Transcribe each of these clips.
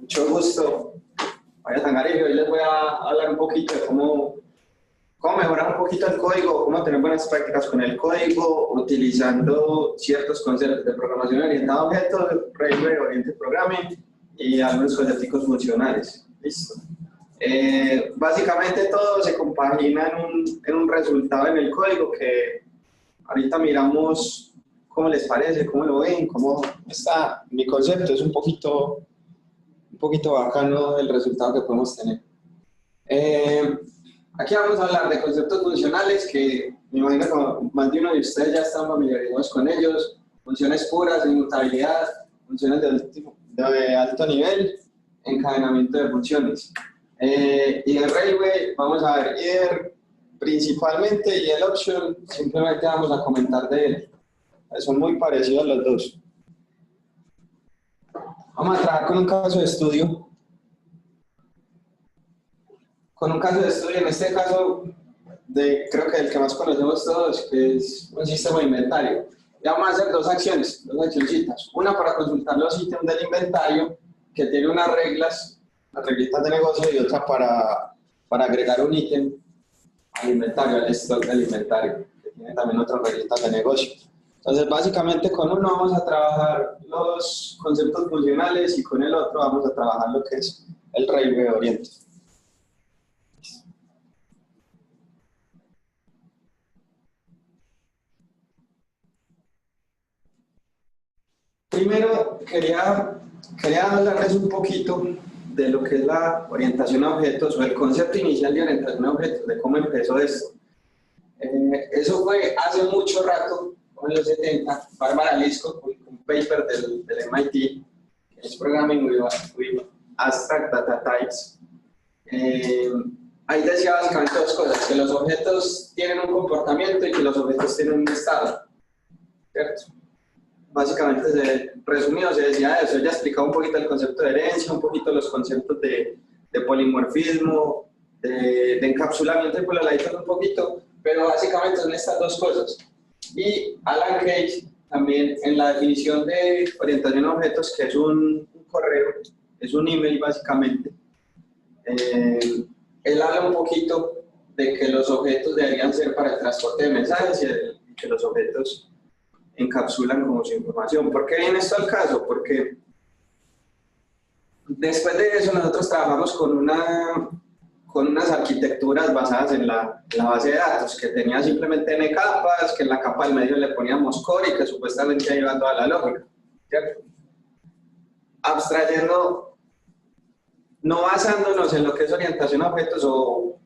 Mucho gusto. Vaya Tangarillo, hoy les voy a hablar un poquito de cómo mejorar un poquito el código, cómo tener buenas prácticas con el código, utilizando ciertos conceptos de programación orientada a objetos, Railway Oriented Programming y algunos conceptos funcionales. Listo. Básicamente todo se compagina en un resultado en el código que ahorita miramos cómo les parece, cómo lo ven, cómo está. Mi concepto es un poquito bacano el resultado que podemos tener. Aquí vamos a hablar de conceptos funcionales que me imagino que más de uno de ustedes ya están familiarizados con ellos. Funciones puras, inmutabilidad, funciones de alto nivel, encadenamiento de funciones. Y el Railway, vamos a ver IDER principalmente, y el Option simplemente vamos a comentar de él. Son muy parecidos los dos. Vamos a trabajar con un caso de estudio. En este caso, creo que el que más conocemos todos, que es un sistema de inventario. Ya vamos a hacer dos accioncitas. Una para consultar los ítems del inventario, que tiene unas reglas, las reglitas de negocio, y otra para agregar un ítem al inventario, al stock del inventario, que tiene también otras reglitas de negocio. Entonces, básicamente con uno vamos a trabajar los conceptos funcionales y con el otro vamos a trabajar lo que es el Railway Oriented. Primero, quería hablarles un poquito de lo que es la orientación a objetos o el concepto inicial de orientación a objetos, de cómo empezó esto. Eso fue hace mucho rato, en los 70, Barbara Liskov publicó un paper del MIT, que es Programming with Abstract Data Types. Ahí decía básicamente dos cosas, que los objetos tienen un comportamiento y que los objetos tienen un estado, ¿cierto? Básicamente, resumido, se decía eso. Ella explicaba un poquito el concepto de herencia, un poquito los conceptos de polimorfismo, de encapsulamiento y polarization un poquito, pero básicamente son estas dos cosas. Y Alan Kay también en la definición de orientación a objetos, que es un correo, es un email básicamente, él habla un poquito de que los objetos deberían ser para el transporte de mensajes y que los objetos encapsulan como su información. ¿Por qué viene esto al caso? Porque después de eso nosotros trabajamos con unas arquitecturas basadas en la base de datos, que tenía simplemente n capas, que en la capa del medio le poníamos core y que supuestamente ahí iba toda la lógica, ¿cierto? Abstrayendo, no basándonos en lo que es orientación a objetos o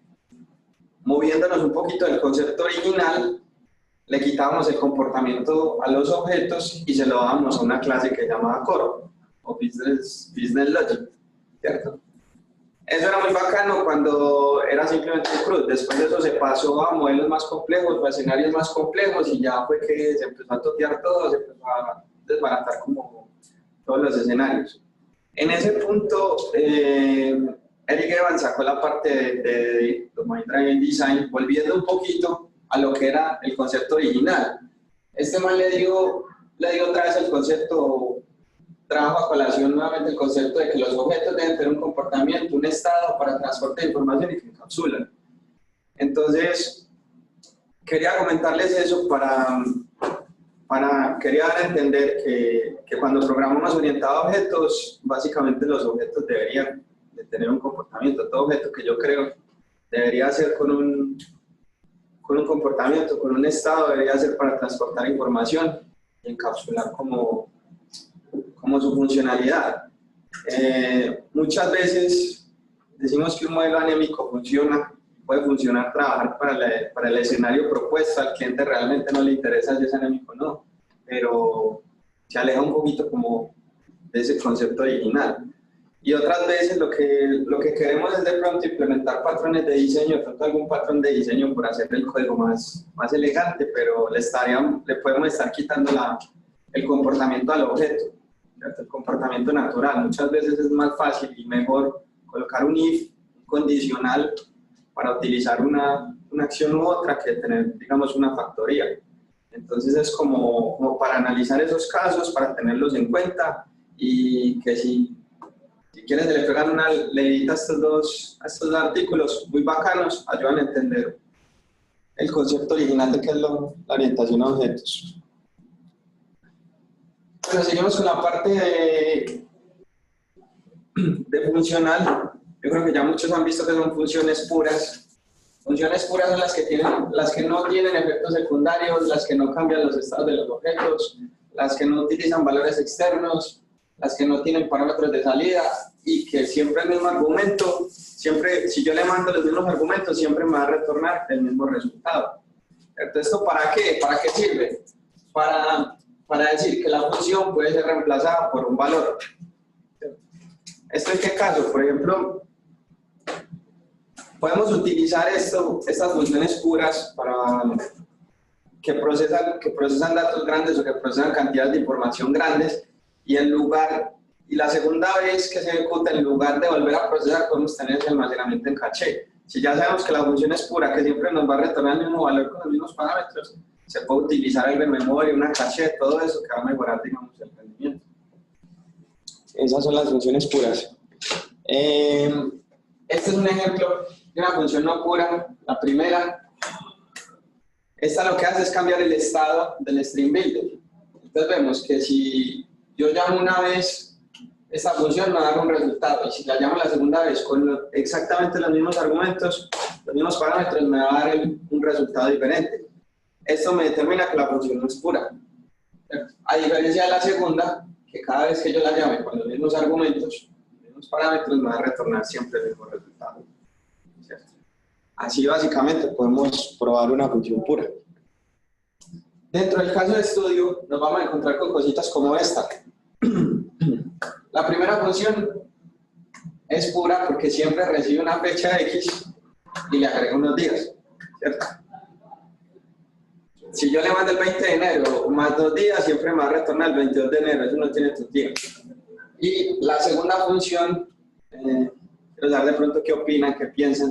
moviéndonos un poquito del concepto original, le quitábamos el comportamiento a los objetos y se lo dábamos a una clase que llamaba Core o Business Logic, ¿cierto? Eso era muy bacano cuando era simplemente un CRUD. Después de eso se pasó a modelos más complejos, a escenarios más complejos, y ya fue que se empezó a totear todo, se empezó a desbaratar como todos los escenarios. En ese punto, Eric Evans sacó la parte de Domain Driven Design, volviendo un poquito a lo que era el concepto original. Este man le dio otra vez el concepto, trajo a colación nuevamente el concepto de que los objetos deben tener un comportamiento, un estado para transporte de información y que encapsulan. Entonces, quería comentarles eso quería dar a entender que cuando programamos orientado a objetos, básicamente los objetos deberían de tener un comportamiento. Todo objeto que yo creo debería ser con un comportamiento, con un estado, debería ser para transportar información y encapsular como su funcionalidad. Muchas veces decimos que un modelo anémico puede funcionar, trabajar para el escenario propuesto. Al cliente realmente no le interesa si es anémico o no, pero se aleja un poquito como de ese concepto original. Y otras veces lo que queremos es de pronto implementar patrones de diseño, de pronto algún patrón de diseño por hacer el código más elegante, pero le podemos estar quitando el comportamiento al objeto, ¿cierto? El comportamiento natural. Muchas veces es más fácil y mejor colocar un if, un condicional, para utilizar una acción u otra que tener, digamos, una factoría. Entonces es como para analizar esos casos, para tenerlos en cuenta y que si quieren se le pegan una leidita a estos dos artículos muy bacanos, ayudan a entender el concepto original de qué es la orientación a objetos. Bueno, seguimos con la parte de funcional. Yo creo que ya muchos han visto que son funciones puras. Funciones puras son las que no tienen efectos secundarios, las que no cambian los estados de los objetos, las que no utilizan valores externos, las que no tienen parámetros de salida y que siempre el mismo argumento, si yo le mando los mismos argumentos, siempre me va a retornar el mismo resultado. Entonces, ¿esto para qué? ¿Para qué sirve? Para decir que la función puede ser reemplazada por un valor. ¿Esto en qué caso? Por ejemplo, podemos utilizar estas funciones puras para que procesan datos grandes o que procesan cantidades de información grandes y la segunda vez que se ejecuta, en lugar de volver a procesar, podemos tener ese almacenamiento en caché. Si ya sabemos que la función es pura, que siempre nos va a retornar el mismo valor con los mismos parámetros, se puede utilizar algo en memoria, una caché, todo eso que va a mejorar, digamos, el rendimiento. Esas son las funciones puras. Este es un ejemplo de una función no pura, la primera. Esta lo que hace es cambiar el estado del string builder. Entonces vemos que si yo llamo una vez, esta función me va a dar un resultado, y si la llamo la segunda vez con exactamente los mismos argumentos, los mismos parámetros, me va a dar un resultado diferente. Esto me determina que la función no es pura. A diferencia de la segunda, que cada vez que yo la llame con los mismos argumentos, los mismos parámetros, me va a retornar siempre el mismo resultado. ¿Cierto? Así básicamente podemos probar una función pura. Dentro del caso de estudio nos vamos a encontrar con cositas como esta. La primera función es pura porque siempre recibe una fecha X y le agrega unos días, ¿cierto? Si yo le mando el 20 de enero más 2 días, siempre me va a retornar el 22 de enero, eso no tiene sentido. Y la segunda función, quiero saber de pronto qué opinan, qué piensan,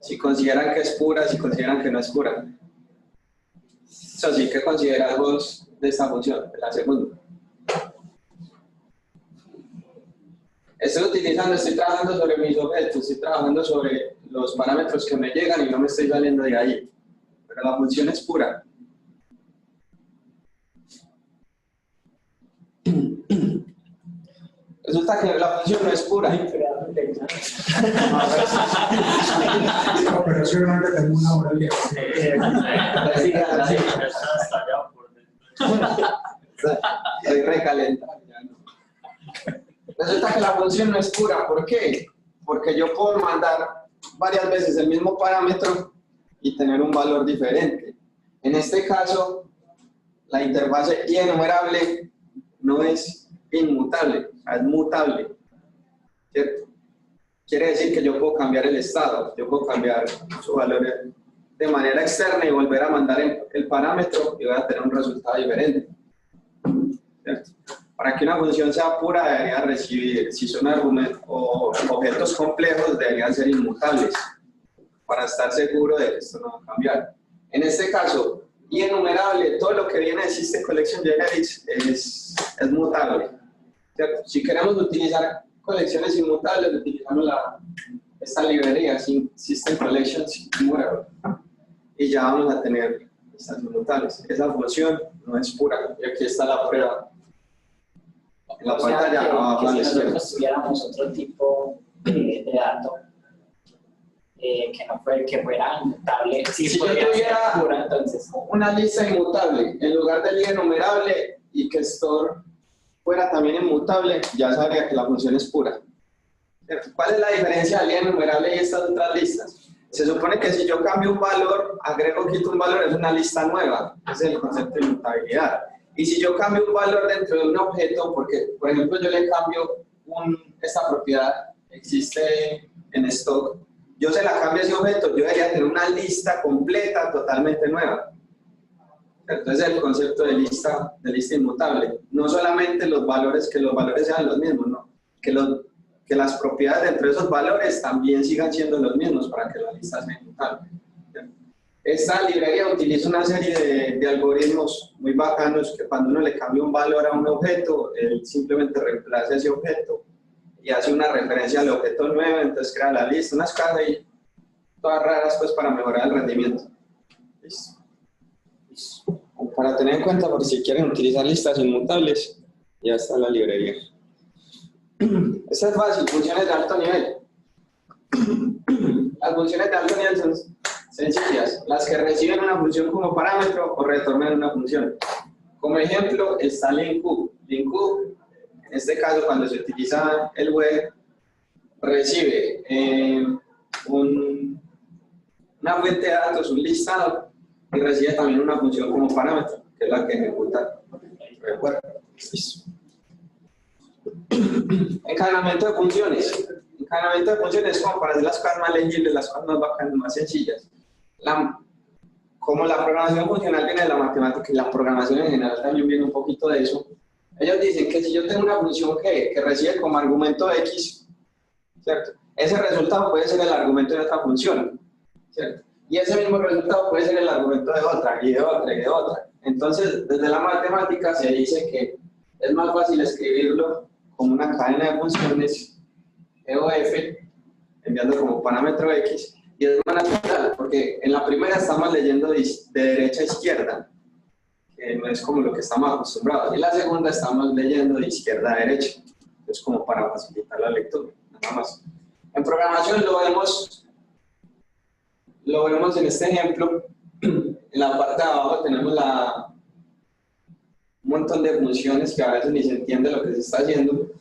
si consideran que es pura, si consideran que no es pura. Eso sí, ¿qué consideran vos de esta función, de la segunda? Estoy trabajando sobre mis objetos, estoy trabajando sobre los parámetros que me llegan y no me estoy saliendo de ahí. Pero la función es pura. Resulta que la función no es pura. Pero seguramente tengo una hora libre. Estoy recalentado. Resulta que la función no es pura. ¿Por qué? Porque yo puedo mandar varias veces el mismo parámetro y tener un valor diferente. En este caso, la interfase y enumerable no es inmutable, es mutable, ¿cierto? Quiere decir que yo puedo cambiar el estado, yo puedo cambiar su valor de manera externa y volver a mandar el parámetro y voy a tener un resultado diferente, ¿cierto? Para que una función sea pura debería recibir, si son argumentos o objetos complejos, deberían ser inmutables para estar seguro de que esto no va a cambiar. En este caso, y enumerable, todo lo que viene de System Collection Generics es mutable, ¿cierto? Si queremos utilizar colecciones inmutables, utilizamos esta librería, System Collection Immutable, y ya vamos a tener estas inmutables. Esa función no es pura, y aquí está la prueba. En la pantalla abajo a la izquierda. Si nosotros tuviéramos otro tipo de dato que fuera inmutable, si yo tuviera pura, entonces una lista inmutable en lugar del enumerable y que store fuera también inmutable, ya sabría que la función es pura. ¿Cuál es la diferencia del enumerable y estas otras listas? Se supone que si yo cambio un valor, agrego, quito un valor, es una lista nueva. Ese es el concepto de inmutabilidad. Y si yo cambio un valor dentro de un objeto, porque, por ejemplo, yo le cambio esta propiedad, existe en stock, yo se la cambio a ese objeto, yo debería tener una lista completa, totalmente nueva. Entonces, el concepto de lista inmutable. No solamente los valores, que los valores sean los mismos, ¿no? Que las propiedades dentro de esos valores también sigan siendo los mismos para que la lista sea inmutable. Esta librería utiliza una serie de algoritmos muy bacanos que cuando uno le cambia un valor a un objeto, él simplemente reemplaza ese objeto y hace una referencia al objeto nuevo, entonces crea la lista, unas cosas ahí todas raras pues para mejorar el rendimiento. ¿Listo? Listo. Para tener en cuenta por si quieren utilizar listas inmutables, ya está la librería. Esta es fácil, funciones de alto nivel. Las funciones de alto nivel son sencillas, las que reciben una función como parámetro o retornan una función. Como ejemplo está LINQ. LINQ, en este caso cuando se utiliza el web, recibe una fuente de datos, un listado, y recibe también una función como parámetro, que es la que ejecuta. Recuerda. Encadenamiento de funciones. Encadenamiento de funciones es como para hacer las cosas más legibles, las cosas más bacanas, más sencillas. Como la programación funcional viene de la matemática y la programación en general también viene un poquito de eso, ellos dicen que si yo tengo una función que recibe como argumento X, ¿cierto? Ese resultado puede ser el argumento de otra función, ¿cierto? Y ese mismo resultado puede ser el argumento de otra, y de otra, y de otra. Entonces, desde la matemática se dice que es más fácil escribirlo como una cadena de funciones E o F, enviando como parámetro X, y es más natural, porque en la primera estamos leyendo de derecha a izquierda, que no es como lo que estamos acostumbrados, y en la segunda estamos leyendo de izquierda a derecha, es como para facilitar la lectura, nada más. En programación lo vemos en este ejemplo. En la parte de abajo tenemos un montón de funciones que a veces ni se entiende lo que se está haciendo,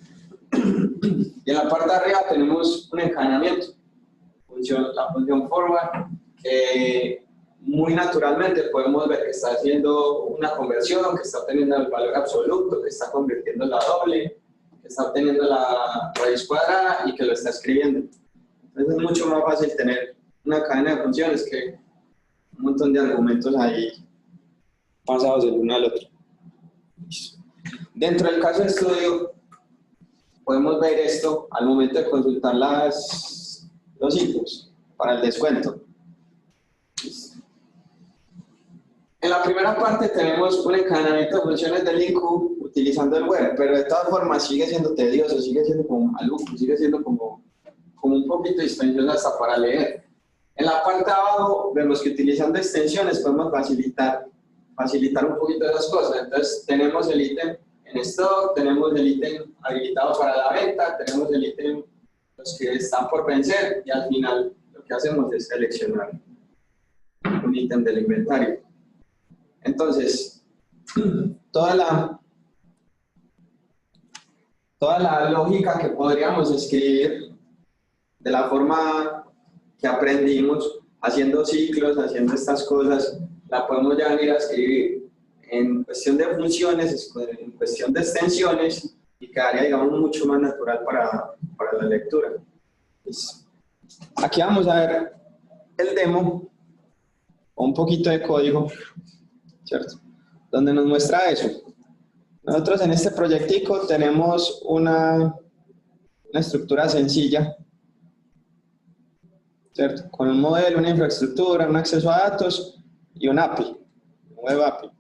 y en la parte de arriba tenemos un encadenamiento. La función forward, que muy naturalmente podemos ver que está haciendo una conversión, que está obteniendo el valor absoluto, que está convirtiendo la doble, que está obteniendo la raíz cuadrada y que lo está escribiendo. Entonces es mucho más fácil tener una cadena de funciones que un montón de argumentos ahí pasados del uno al otro. Dentro del caso de estudio podemos ver esto al momento de consultar los ítems para el descuento. En la primera parte tenemos un encadenamiento de funciones de LINQ utilizando el web, pero de todas formas sigue siendo tedioso, sigue siendo como maluco, sigue siendo como un poquito dispendioso hasta para leer. En la parte de abajo vemos que utilizando extensiones podemos facilitar un poquito de esas cosas. Entonces tenemos el ítem en stock, tenemos el ítem habilitado para la venta, tenemos el ítem los que están por vencer, y al final lo que hacemos es seleccionar un ítem del inventario. Entonces, toda la lógica que podríamos escribir de la forma que aprendimos, haciendo ciclos, haciendo estas cosas, la podemos ya venir a escribir en cuestión de funciones, en cuestión de extensiones, y quedaría, digamos, mucho más natural para la lectura. Pues, aquí vamos a ver el demo, o un poquito de código, ¿cierto? Donde nos muestra eso. Nosotros en este proyectico tenemos una estructura sencilla, ¿cierto? Con un modelo, una infraestructura, un acceso a datos y un API, un web API.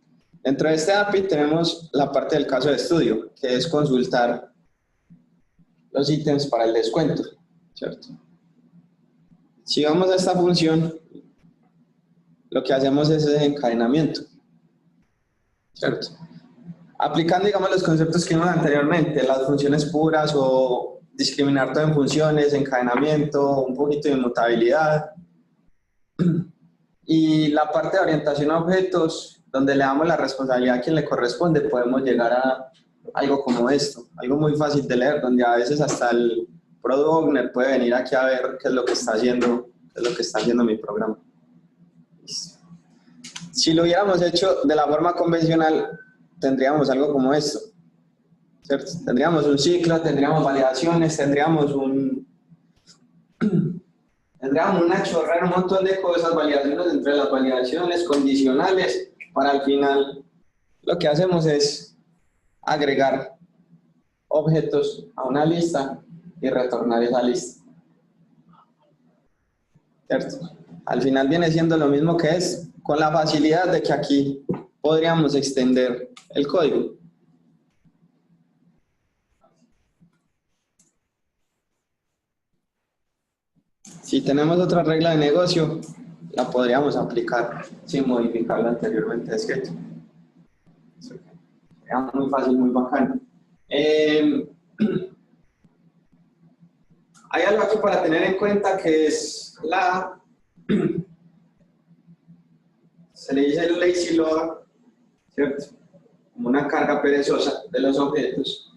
Dentro de este API tenemos la parte del caso de estudio, que es consultar los ítems para el descuento, ¿cierto? Si vamos a esta función, lo que hacemos es ese encadenamiento, ¿cierto? Aplicando, digamos, los conceptos que vimos anteriormente, las funciones puras o discriminar todo en funciones, encadenamiento, un poquito de inmutabilidad. Y la parte de orientación a objetos, donde le damos la responsabilidad a quien le corresponde, podemos llegar a algo como esto, algo muy fácil de leer, donde a veces hasta el Product Owner puede venir aquí a ver qué es lo que está haciendo, mi programa. Si lo hubiéramos hecho de la forma convencional, tendríamos algo como esto, ¿cierto? Tendríamos un ciclo, tendríamos validaciones, tendríamos una chorrera, un montón de cosas, validaciones entre las validaciones, condicionales, para al final lo que hacemos es agregar objetos a una lista y retornar esa lista, ¿cierto? Al final viene siendo lo mismo que es, con la facilidad de que aquí podríamos extender el código. Si tenemos otra regla de negocio, la podríamos aplicar sin modificar lo anteriormente descrito. Sería muy fácil, muy bacano. Hay algo aquí para tener en cuenta que es se le dice el lazy load, ¿cierto? Como una carga perezosa de los objetos.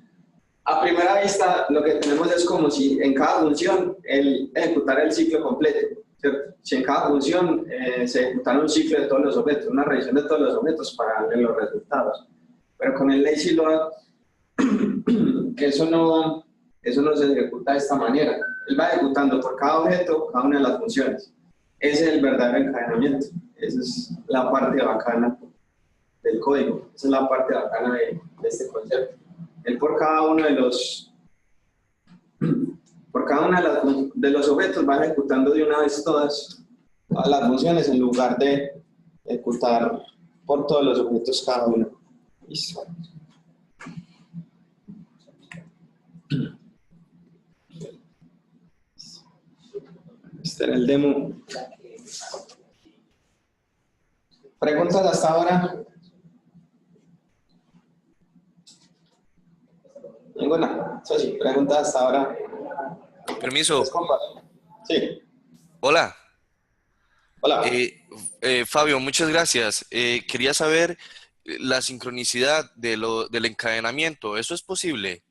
A primera vista, lo que tenemos es como si en cada función ejecutara el ciclo completo, ¿cierto? Si en cada función se ejecutara un ciclo de todos los objetos, una revisión de todos los objetos para darle los resultados. Pero con el lazy load, eso no se ejecuta de esta manera. Él va ejecutando por cada objeto cada una de las funciones. Ese es el verdadero encadenamiento. Esa es la parte bacana del código. Esa es la parte bacana de este concepto. Él por cada uno de los objetos va ejecutando de una vez todas las funciones en lugar de ejecutar por todos los objetos cada uno. Listo. Este era el demo. ¿Preguntas hasta ahora? Ninguna. Eso sí, preguntas hasta ahora. Permiso. Sí. Hola. Hola. Fabio, muchas gracias. Quería saber la sincronicidad del encadenamiento. ¿Eso es posible?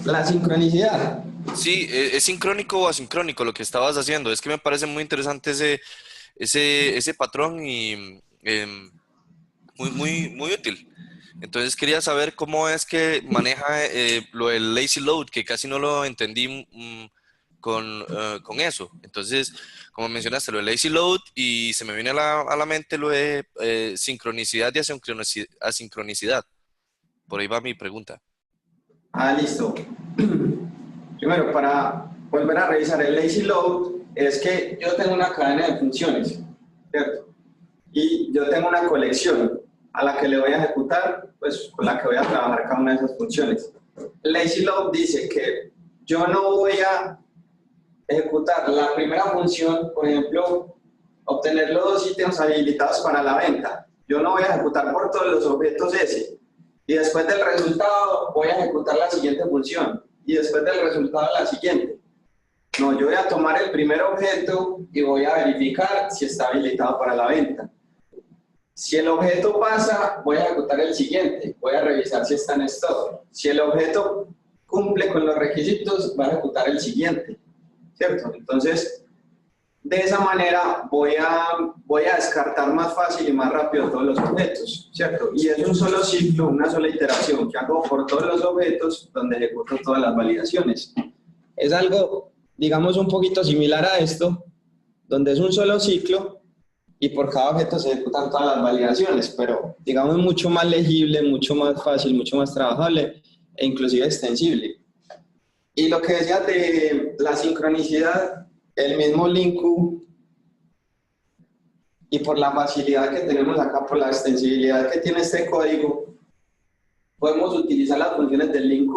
¿La sincronicidad? Sí, ¿es sincrónico o asincrónico lo que estabas haciendo? Es que me parece muy interesante ese patrón y muy útil. Entonces quería saber cómo es que maneja lo del lazy load, que casi no lo entendí con eso. Entonces, como mencionaste, lo del lazy load y se me viene a la mente lo de sincronicidad y asincronicidad. Por ahí va mi pregunta. Listo. Primero, para volver a revisar el lazy load, es que yo tengo una cadena de funciones, ¿cierto? Y yo tengo una colección a la que le voy a ejecutar, pues con la que voy a trabajar cada una de esas funciones. El lazy load dice que yo no voy a ejecutar la primera función, por ejemplo, obtener los 2 ítems habilitados para la venta. Yo no voy a ejecutar por todos los objetos ese. Y después del resultado voy a ejecutar la siguiente función. Y después del resultado la siguiente. No, yo voy a tomar el primer objeto y voy a verificar si está habilitado para la venta. Si el objeto pasa, voy a ejecutar el siguiente. Voy a revisar si está en stock. Si el objeto cumple con los requisitos, voy a ejecutar el siguiente. ¿Cierto? Entonces, de esa manera voy a descartar más fácil y más rápido todos los objetos, ¿cierto? Y es un solo ciclo, una sola iteración que hago por todos los objetos donde ejecuto todas las validaciones. Es algo, digamos, un poquito similar a esto, donde es un solo ciclo y por cada objeto se ejecutan todas las validaciones, pero digamos mucho más legible, mucho más fácil, mucho más trabajable e inclusive extensible. Y lo que decía de la sincronicidad, el mismo LINQ, y por la facilidad que tenemos acá, por la extensibilidad que tiene este código, podemos utilizar las funciones del LINQ,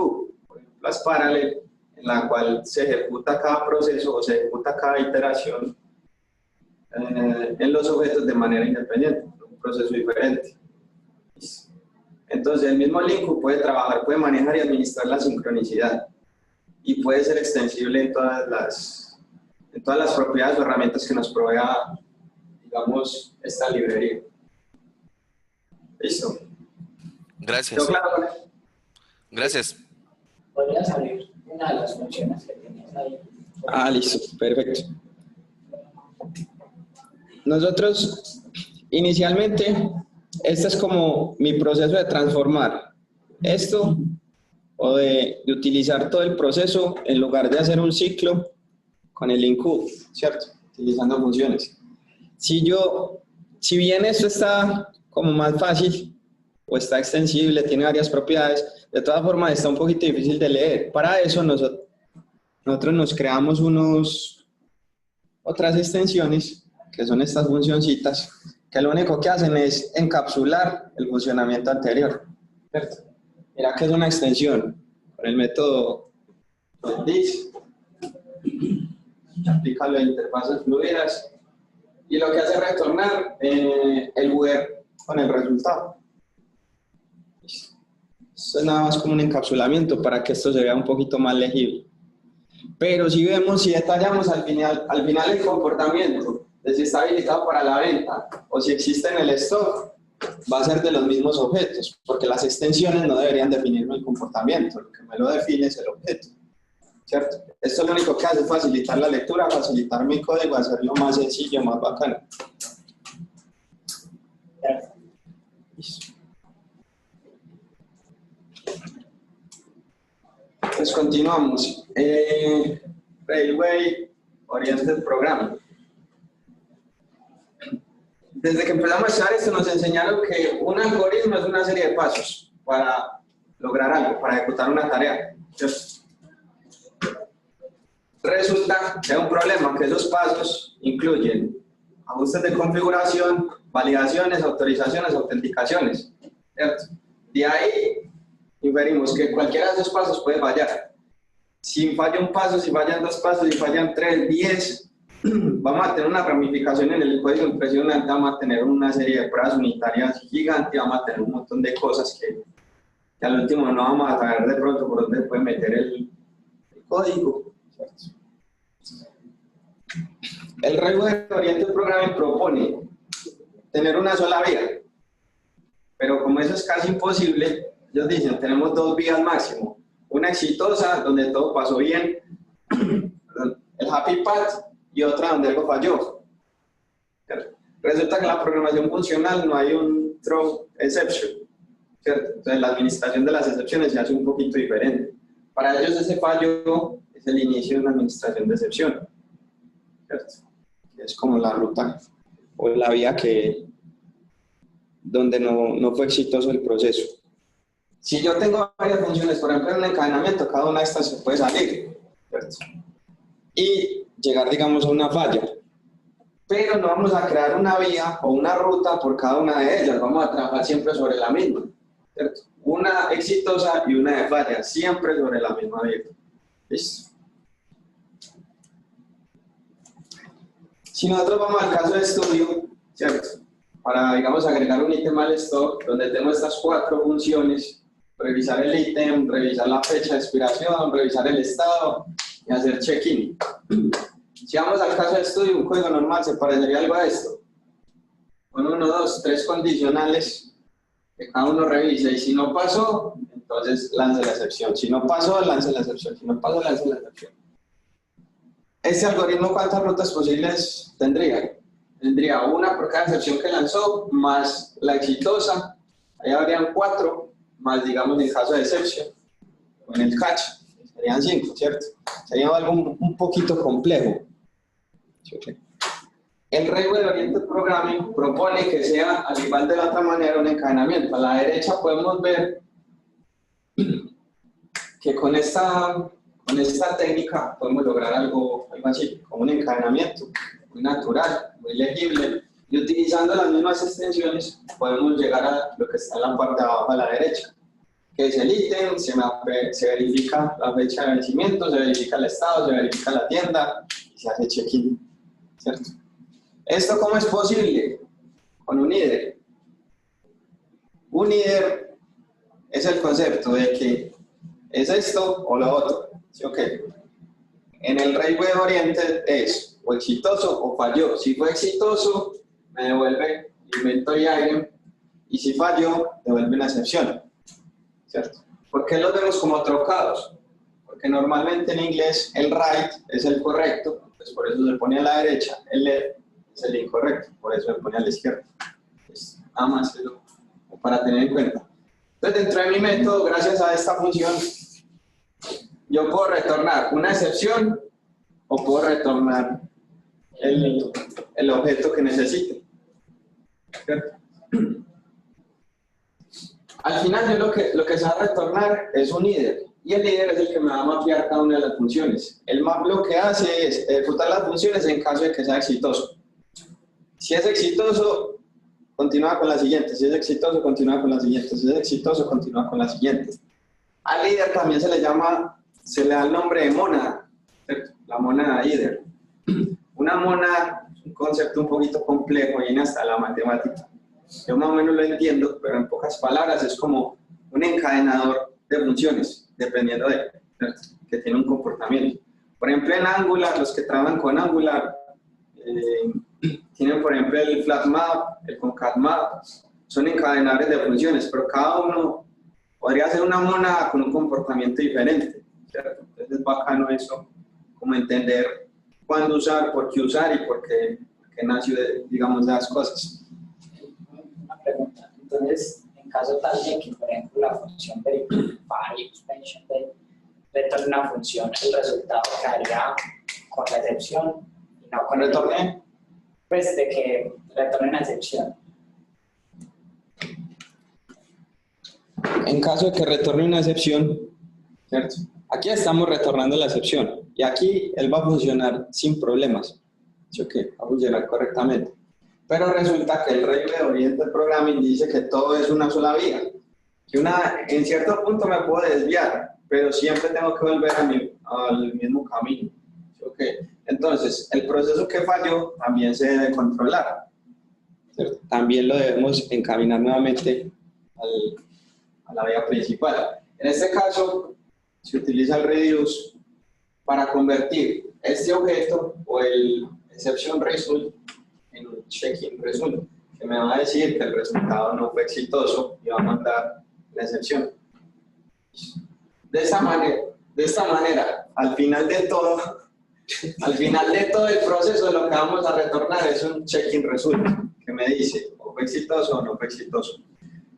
por ejemplo, las parallel, en la cual se ejecuta cada proceso o se ejecuta cada iteración en los objetos de manera independiente, un proceso diferente. Entonces, el mismo LINQ puede trabajar, puede manejar y administrar la sincronicidad y puede ser extensible en todas las propiedades o herramientas que nos provea, digamos, esta librería. ¿Listo? Gracias. ¿Quedó claro con eso? Gracias. ¿Podrías abrir una de las funciones que tienes ahí? Listo, perfecto. Nosotros, inicialmente, este es como mi proceso de transformar esto o de utilizar todo el proceso en lugar de hacer un ciclo con el LINQ, ¿cierto? Utilizando funciones. Si bien esto está como más fácil o está extensible, tiene varias propiedades, de todas formas está un poquito difícil de leer. Para eso nosotros nos creamos unos otras extensiones, que son estas funcioncitas, que lo único que hacen es encapsular el funcionamiento anterior, ¿cierto? Mira que es una extensión con el método this, aplica las interfaces fluidas y lo que hace es retornar el web con el resultado. Esto es nada más como un encapsulamiento para que esto se vea un poquito más legible. Pero si vemos, si detallamos al final el comportamiento de si está habilitado para la venta o si existe en el stock, va a ser de los mismos objetos, porque las extensiones no deberían definirme el comportamiento, lo que me lo define es el objeto, ¿cierto? Esto lo único que hace es facilitar la lectura, facilitar mi código, hacerlo más sencillo, más bacano. Pues continuamos. Railway Oriented Programming. Desde que empezamos a estudiar esto nos enseñaron que un algoritmo es una serie de pasos para lograr algo, para ejecutar una tarea. ¿Cierto? Resulta que hay un problema, que esos pasos incluyen ajustes de configuración, validaciones, autorizaciones, autenticaciones. ¿Cierto? De ahí inferimos que cualquiera de esos pasos puede fallar. Si falla un paso, si fallan dos pasos, si fallan 3, 10, vamos a tener una ramificación en el código impresionante, vamos a tener una serie de pruebas unitarias gigantes, vamos a tener un montón de cosas que al último no vamos a saber de pronto por dónde puede meter el código. ¿Cierto? El Railway Oriented Programming propone tener una sola vía, pero como eso es casi imposible, ellos dicen, tenemos 2 vías máximo, una exitosa, donde todo pasó bien, el happy path, y otra donde algo falló. Resulta que en la programación funcional no hay un throw exception, ¿cierto? Entonces la administración de las excepciones se hace un poquito diferente. Para ellos ese fallo es el inicio de una administración de excepción, ¿cierto? Es como la ruta o la vía donde no fue exitoso el proceso. Si yo tengo varias funciones, por ejemplo en un encadenamiento, cada una de estas se puede salir, ¿cierto? Y llegar, digamos, a una falla. Pero no vamos a crear una vía o una ruta por cada una de ellas, vamos a trabajar siempre sobre la misma, ¿cierto? Una exitosa y una de falla, siempre sobre la misma vía. ¿Listo? Si nosotros vamos al caso de estudio, ¿cierto? Para, digamos, agregar un ítem al stock, donde tenemos estas 4 funciones, revisar el ítem, revisar la fecha de expiración, revisar el estado y hacer check-in. Si vamos al caso de estudio, un código normal se parecería algo a esto. Con 1, 2, 3 condicionales que cada uno revise y si no pasó, entonces lance la excepción. Si no pasó, lance la excepción. Si no pasó, lance la excepción. Este algoritmo, ¿cuántas rutas posibles tendría? Tendría una por cada excepción que lanzó, más la exitosa, ahí habrían 4, más digamos en el caso de excepción, o en el catch, serían 5, ¿cierto? Sería algo un poquito complejo. El Railway Oriented Programming propone que sea, al igual de la otra manera, un encadenamiento. A la derecha podemos ver que con esta técnica podemos lograr algo así, como un encadenamiento muy natural, muy legible, y utilizando las mismas extensiones podemos llegar a lo que está en la parte de abajo a la derecha, que es el ítem, se verifica la fecha de vencimiento, se verifica el estado, se verifica la tienda y se hace check-in, ¿cierto? ¿Esto cómo es posible? Con un IDER. Un IDER es el concepto de que es esto o lo otro, ¿sí o qué? En el Railway Oriented es o exitoso o falló. Si fue exitoso, me devuelve inventory item, y si falló, devuelve una excepción, ¿cierto? ¿Por qué los vemos como trocados? Porque normalmente en inglés el right es el correcto, pues por eso se pone a la derecha, el left es el incorrecto, por eso se pone a la izquierda. Pues, nada más eso, para tener en cuenta. Entonces, dentro de mi método, gracias a esta función, yo puedo retornar una excepción o puedo retornar el objeto que necesite. ¿Cierto? Al final, yo lo que se va a retornar es un IDER. y el líder es el que me va a mapear cada una de las funciones. El map lo que hace es ejecutar las funciones en caso de que sea exitoso. Si es exitoso, continúa con la siguiente. Si es exitoso, continúa con la siguiente. Si es exitoso, continúa con la siguiente. Al líder también se le da el nombre de mónada, ¿cierto? La mónada líder. Una mónada es un concepto un poquito complejo, viene hasta la matemática. Yo más o menos lo entiendo, pero en pocas palabras es como un encadenador de funciones, dependiendo de, ¿cierto? Que tiene un comportamiento. Por ejemplo, en Angular, los que trabajan con Angular, tienen por ejemplo el flat map, el concat map, son encadenadores de funciones, pero cada uno podría ser una mónada con un comportamiento diferente, ¿cierto? Entonces es bacano eso, como entender cuándo usar, por qué usar y por qué nació, digamos, de las cosas. Una pregunta, entonces, en caso tal de que, por ejemplo, la función verify expansion retorne una función, el resultado quedaría con la excepción y no con ¿Retorne? Pues de que retorne una excepción. En caso de que retorne una excepción, ¿cierto? Aquí estamos retornando la excepción y aquí él va a funcionar sin problemas, ¿sí o qué? Va a funcionar correctamente. Pero resulta que el Railway Oriented Programming dice que todo es una sola vía, que en cierto punto me puedo desviar, pero siempre tengo que volver al mismo camino, ¿sí o qué? Entonces, el proceso que falló también se debe controlar, ¿cierto? También lo debemos encaminar nuevamente a la vía principal. En este caso, se utiliza el reduce para convertir este objeto o el exception result en un check-in result, que me va a decir que el resultado no fue exitoso y va a mandar la excepción. De esta manera, al final de todo el proceso, lo que vamos a retornar es un check-in result, que me dice o fue exitoso o no fue exitoso.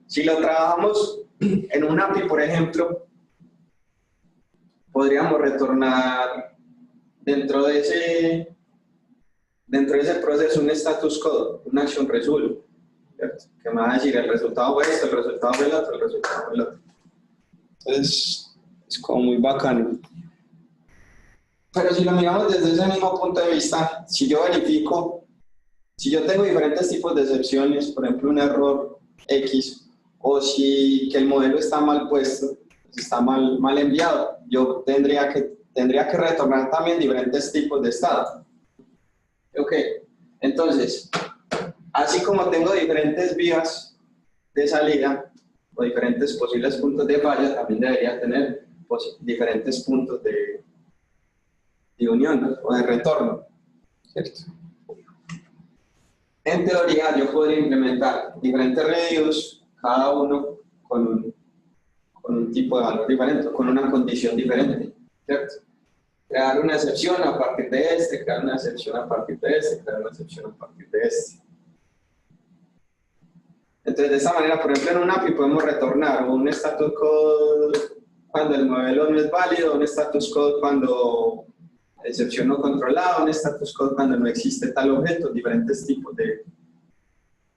Si lo trabajamos en un API, por ejemplo, podríamos retornar dentro de ese proceso un status code, un action result, ¿cierto? Que me va a decir el resultado fue esto, el resultado fue el otro, el resultado fue el otro. Entonces, es como muy bacano. Pero si lo miramos desde ese mismo punto de vista, si yo verifico, si yo tengo diferentes tipos de excepciones, por ejemplo un error X, o si que el modelo está mal puesto, está mal enviado, yo tendría que retornar también diferentes tipos de estado. Ok, entonces, así como tengo diferentes vías de salida o diferentes posibles puntos de falla, también debería tener diferentes puntos de unión o de retorno, ¿cierto? En teoría, yo podría implementar diferentes reduce, cada uno con un tipo de valor diferente, con una condición diferente, ¿cierto? Crear una excepción a partir de este, crear una excepción a partir de este, crear una excepción a partir de este. Entonces, de esta manera, por ejemplo, en un API podemos retornar un status code cuando el modelo no es válido, un status code cuando excepción no controlada, un status code cuando no existe tal objeto, diferentes tipos de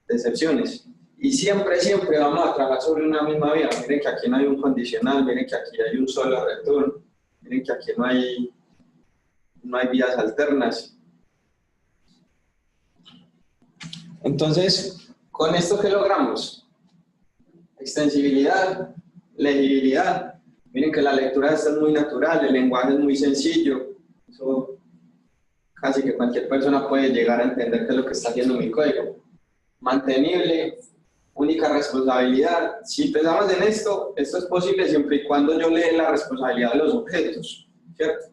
excepciones. Y siempre vamos a trabajar sobre una misma vía. Miren que aquí no hay un condicional, miren que aquí hay un solo return, miren que aquí no hay vías alternas. Entonces, ¿con esto qué logramos? Extensibilidad, legibilidad. Miren que la lectura esta es muy natural, el lenguaje es muy sencillo. Eso casi que cualquier persona puede llegar a entender qué es lo que está haciendo mi código. Mantenible, única responsabilidad. Si pensamos en esto es posible siempre y cuando yo lea la responsabilidad de los objetos, ¿cierto?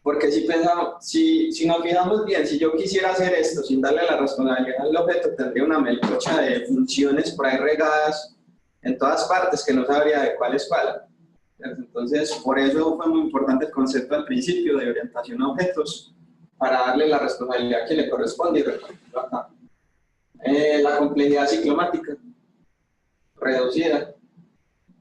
Porque si nos fijamos bien, si yo quisiera hacer esto sin darle la responsabilidad al objeto, tendría una melcocha de funciones por ahí regadas en todas partes que no sabría de cuál es cuál. Entonces, por eso fue muy importante el concepto al principio de orientación a objetos, para darle la responsabilidad que le corresponde y repartirlo acá. La complejidad ciclomática reducida,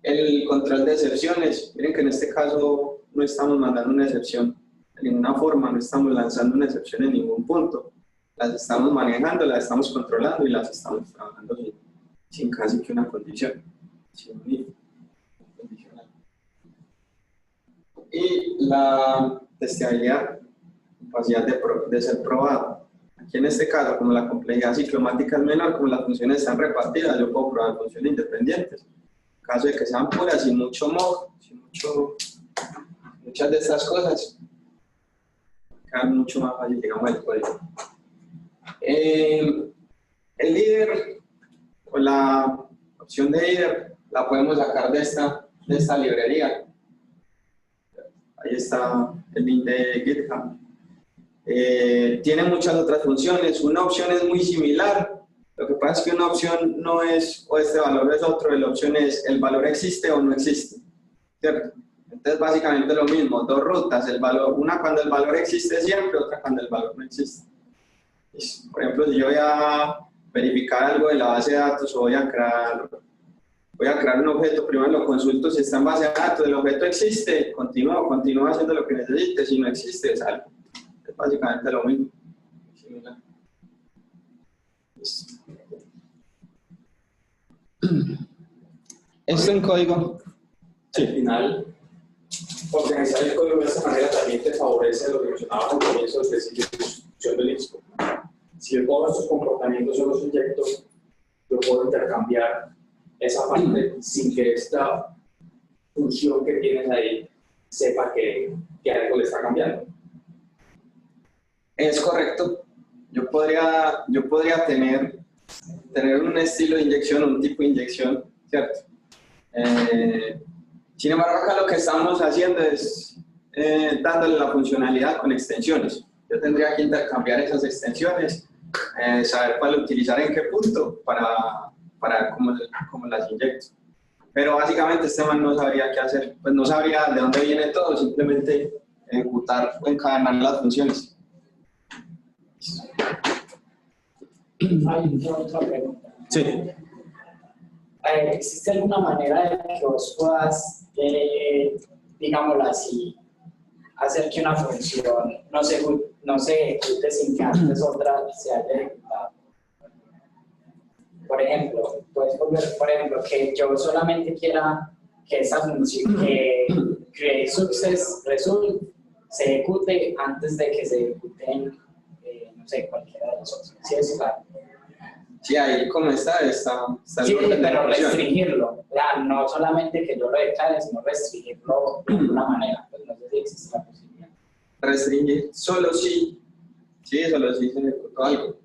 el control de excepciones. Miren que en este caso no estamos mandando una excepción de ninguna forma, no estamos lanzando una excepción en ningún punto, las estamos manejando, las estamos controlando y las estamos trabajando sin casi que una condición, sin un condicional. la testeabilidad, capacidad de ser probado. Aquí en este caso, como la complejidad ciclomática es menor, como las funciones están repartidas, yo puedo probar funciones independientes. En caso de que sean puras, sin mucho modo, muchas de estas cosas, quedan mucho más fácil, digamos, el código. El líder, o la opción de líder, la podemos sacar de esta librería. Ahí está el link de GitHub. Tiene muchas otras funciones. Una opción es muy similar. Lo que pasa es que una opción no es, o este valor es otro. La opción es, el valor existe o no existe, ¿cierto? Entonces, básicamente lo mismo, dos rutas. Una cuando el valor existe siempre, otra cuando el valor no existe. Por ejemplo, si yo voy a verificar algo de la base de datos o voy a crear un objeto, primero lo consulto si está en base de datos, el objeto existe, continúo haciendo lo que necesite, si no existe, salgo. Es básicamente lo mismo. Esto en código. Al final, organizar el código de esta manera también te favorece lo que mencionabas al comienzo, es decir, la ejecución del Linux. Si todos estos comportamientos son los inyectos, yo puedo intercambiar esa parte sin que esta función que tienes ahí sepa que algo le está cambiando. Es correcto. Yo podría tener un estilo de inyección, un tipo de inyección, ¿cierto? Sin embargo, acá lo que estamos haciendo es dándole la funcionalidad con extensiones. Yo tendría que intercambiar esas extensiones, saber cuál utilizar en qué punto para cómo las inyecto. Pero básicamente este man no sabría qué hacer, pues no sabría de dónde viene todo, simplemente ejecutar o encadenar las funciones. Hay otra pregunta. Sí. ¿Existe alguna manera de que vos puedas, digámoslo así, hacer que una función no se ejecute sin que antes otra se haya ejecutado? Por ejemplo, que yo solamente quiera que esa función, que create success result, se ejecute antes de que se ejecuten, no sé, cualquiera de las otras. ¿Sí es claro? Sí, ahí como está Sí, pero restringirlo, ya, no solamente que yo lo declare, sino restringirlo de alguna manera. Pues no sé si existe la posibilidad. Restringir, solo si se ejecutó algo.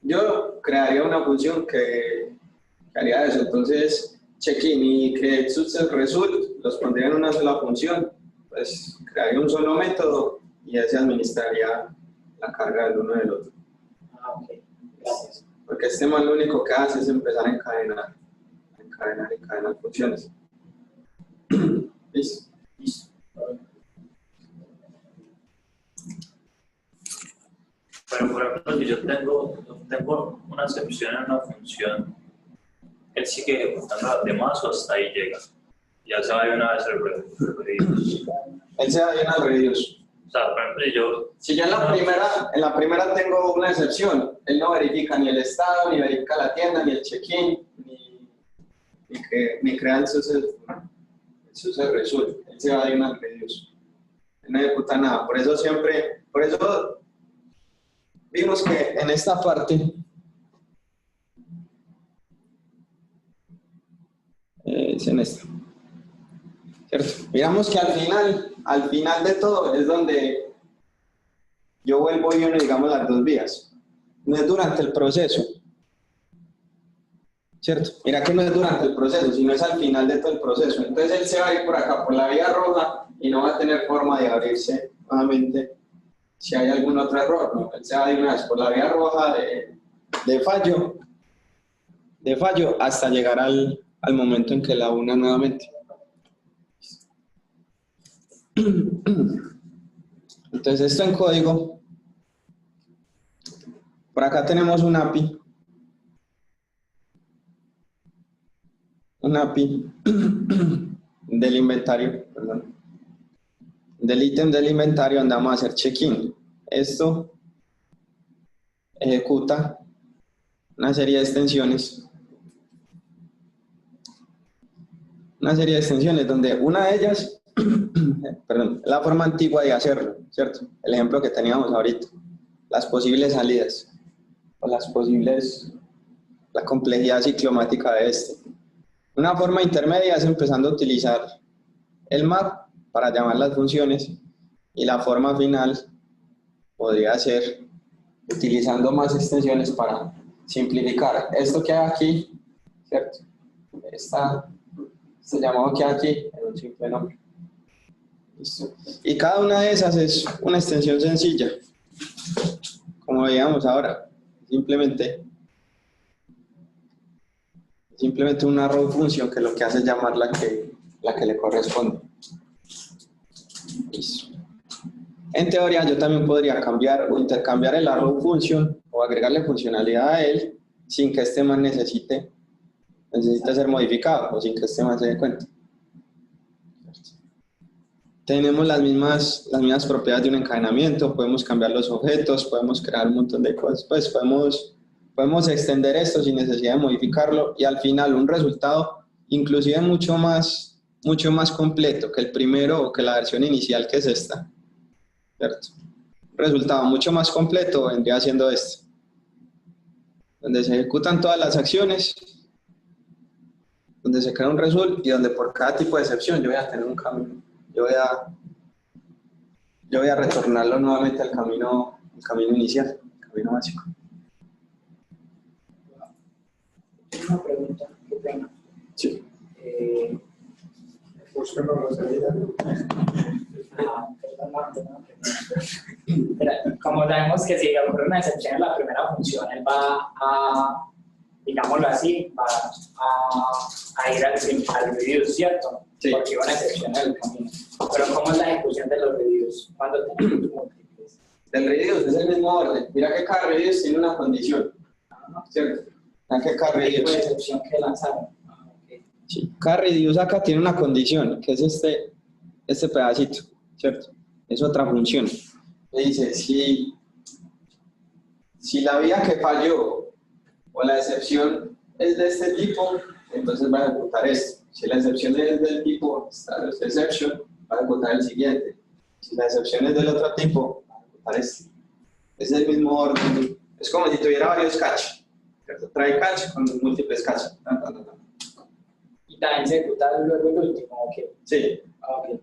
Yo crearía una función que haría eso. Entonces, check-in y create success result los pondría en una sola función. Pues crearía un solo método y ese administraría la carga del uno del otro. Ok, gracias. Porque este man lo único que hace es empezar a encadenar funciones. ¿Listo? Pero por ejemplo, si yo tengo una excepción en una función, él sigue ejecutando las demás o hasta ahí llega. Ya se va de una vez el reduce. Él se va de una reduce. O sea, por ejemplo, Si yo en la primera tengo una excepción, él no verifica ni el estado, ni verifica la tienda, ni el check-in, ni crea el success result. Él se va de una reduce. Él no ejecuta nada. Por eso vimos que en esta parte es en esta, ¿cierto? Miramos que al final de todo es donde yo vuelvo y uno, digamos, las dos vías. No es durante el proceso, ¿cierto? Mira que no es durante el proceso, sino es al final de todo el proceso. Entonces él se va a ir por acá, por la vía roja, y no va a tener forma de abrirse nuevamente si hay algún otro error, ¿no? Él se va de una vez por la vía roja de fallo hasta llegar al momento en que la una nuevamente. Entonces esto en código. Por acá tenemos un API. Un API del inventario, perdón. Del ítem del inventario donde vamos a hacer check-in. Esto ejecuta una serie de extensiones una serie de extensiones donde una de ellas, perdón, la forma antigua de hacerlo, ¿cierto? El ejemplo que teníamos ahorita, las posibles salidas, o la complejidad ciclomática de este. Una forma intermedia es empezando a utilizar el map para llamar las funciones, y la forma final podría ser utilizando más extensiones para simplificar. Esto que hay aquí, ¿cierto? Este llamado que hay aquí es un simple nombre. ¿Listo? Y cada una de esas es una extensión sencilla, como veíamos ahora. Simplemente una row function que lo que hace es llamar la que le corresponde. Listo. En teoría yo también podría cambiar o intercambiar el arrow function o agregarle funcionalidad a él sin que este man necesite ser modificado o sin que este man se dé cuenta. Tenemos las mismas propiedades de un encadenamiento, podemos cambiar los objetos, podemos crear un montón de cosas, pues podemos extender esto sin necesidad de modificarlo, y al final un resultado inclusive mucho más completo que el primero o que la versión inicial, que es esta, ¿cierto? Un resultado mucho más completo vendría siendo este, donde se ejecutan todas las acciones, donde se crea un result y donde por cada tipo de excepción yo voy a tener un camino. Yo voy a retornarlo nuevamente al camino inicial, el camino básico. Una pregunta, qué pena. Sí. Como sabemos que si ocurre una excepción en la primera función, él va a, digámoslo así, va a ir al reduce, ¿cierto? Sí. Porque hay una excepción en el camino. Pero ¿cómo es la ejecución de los reduce? Cuando tenemos múltiples. El reduce es el mismo orden. Mira que cada reduce tiene una condición, ¿cierto? Mira que cada ¿Qué tipo de reduce. excepción que lanzaron? Sí. Cada reduce acá tiene una condición, que es este pedacito, ¿cierto? Es otra función. Le dice, si la vía que falló o la excepción es de este tipo, entonces va a ejecutar esto. Si la excepción es del tipo status exception, va a ejecutar el siguiente. Si la excepción es del otro tipo, va a ejecutar este. Es el mismo orden. Es como si tuviera varios catch, ¿cierto? Trae catch con múltiples catch. Y también se ejecuta luego el último, ¿ok? Sí. Ok.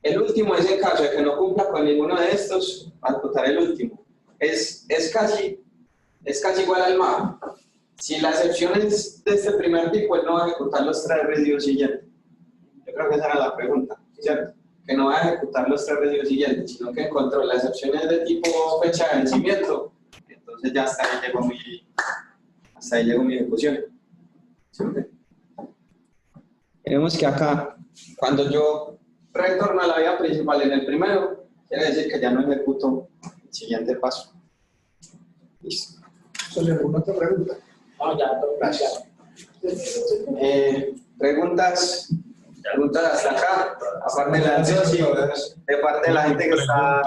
El último es en caso de que no cumpla con ninguno de estos, va a ejecutar el último. Es casi igual al map. Si la excepción es de este primer tipo, él no va a ejecutar los tres residuos siguientes. Yo creo que esa era la pregunta, ¿cierto? Que no va a ejecutar los tres residuos siguientes, sino que encontró las excepciones de tipo fecha de vencimiento. Entonces ya hasta ahí llegó mi ejecución. ¿Sí? Vemos que acá, cuando yo retorno a la vía principal en el primero, quiere decir que ya no ejecuto el siguiente paso. Listo. ¿Alguna otra pregunta? No, ya, gracias. Preguntas hasta acá, aparte de de parte de la gente que está...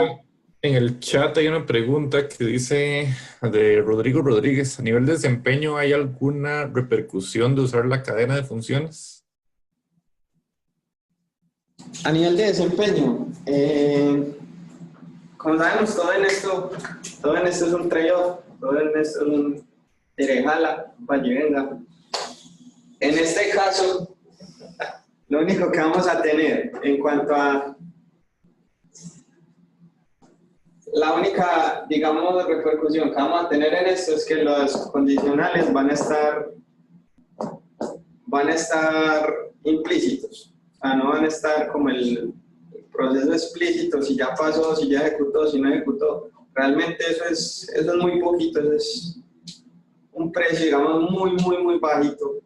En el chat hay una pregunta que dice de Rodrigo Rodríguez: ¿a nivel de desempeño hay alguna repercusión de usar la cadena de funciones? A nivel de desempeño, como sabemos, todo en esto es un trade-off, todo en esto es un tire-jala, vaya y venga. En este caso, lo único que vamos a tener en cuanto a la única, digamos, repercusión que vamos a tener en esto es que los condicionales van a estar implícitos. O sea, no van a estar como el proceso explícito, si ya pasó, si ya ejecutó, si no ejecutó. Realmente eso es muy poquito, eso es un precio, digamos, muy bajito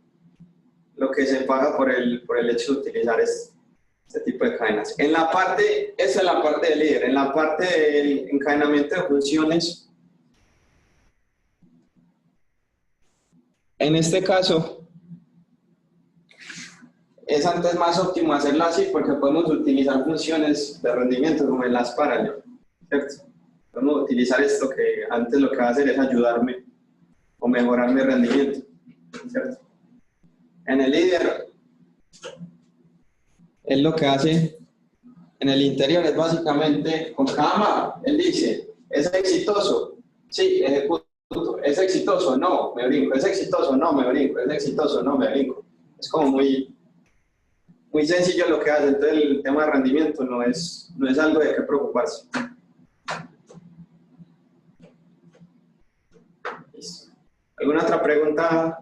lo que se paga por el hecho de utilizar este tipo de cadenas. Esa es la parte del líder. En la parte del encadenamiento de funciones, en este caso, es antes más óptimo hacerlo así porque podemos utilizar funciones de rendimiento como en las parallel, ¿cierto? Podemos utilizar esto que antes lo que va a hacer es ayudarme o mejorar mi rendimiento, ¿cierto? En el líder él lo que hace en el interior es básicamente, con cada mapa, él dice, ¿es exitoso? Sí, ejecuto. ¿Es exitoso? No, me brinco. ¿Es exitoso? No, me brinco. ¿Es exitoso? No, me brinco. Es como muy sencillo lo que hace. Entonces el tema de rendimiento no es algo de qué preocuparse. Listo. ¿Alguna otra pregunta?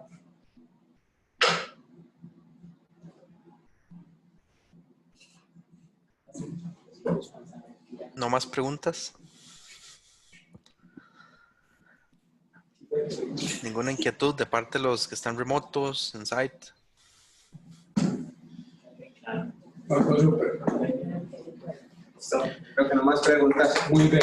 ¿No más preguntas? ¿Ninguna inquietud de parte de los que están remotos, en site? Creo que no más preguntas. Muy bien.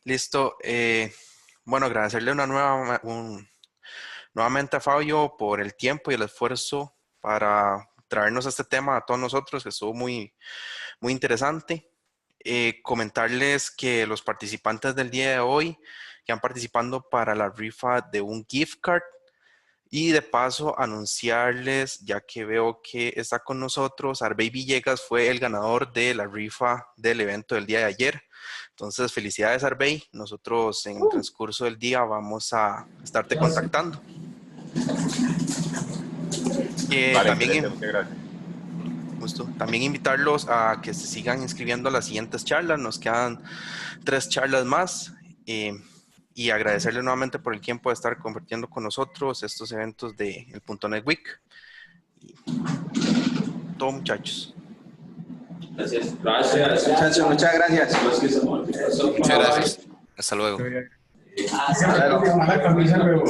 Listo. Bueno, agradecerle nuevamente a Fabio por el tiempo y el esfuerzo para traernos este tema a todos nosotros, que estuvo muy interesante. Comentarles que los participantes del día de hoy que han participando para la rifa de un gift card, y de paso anunciarles, ya que veo que está con nosotros, Arbey Villegas fue el ganador de la rifa del evento del día de ayer. Entonces, felicidades, Arbey. Nosotros en el transcurso del día vamos a estarte contactando. Vale, también, muchas gracias. Justo, también invitarlos a que se sigan inscribiendo a las siguientes charlas. Nos quedan 3 charlas más. Y agradecerle nuevamente por el tiempo de estar compartiendo con nosotros estos eventos de el .NET Week. Y todo, muchachos. Gracias. Gracias. Muchachos, muchas gracias. Muchas gracias. Hasta luego. Hasta luego.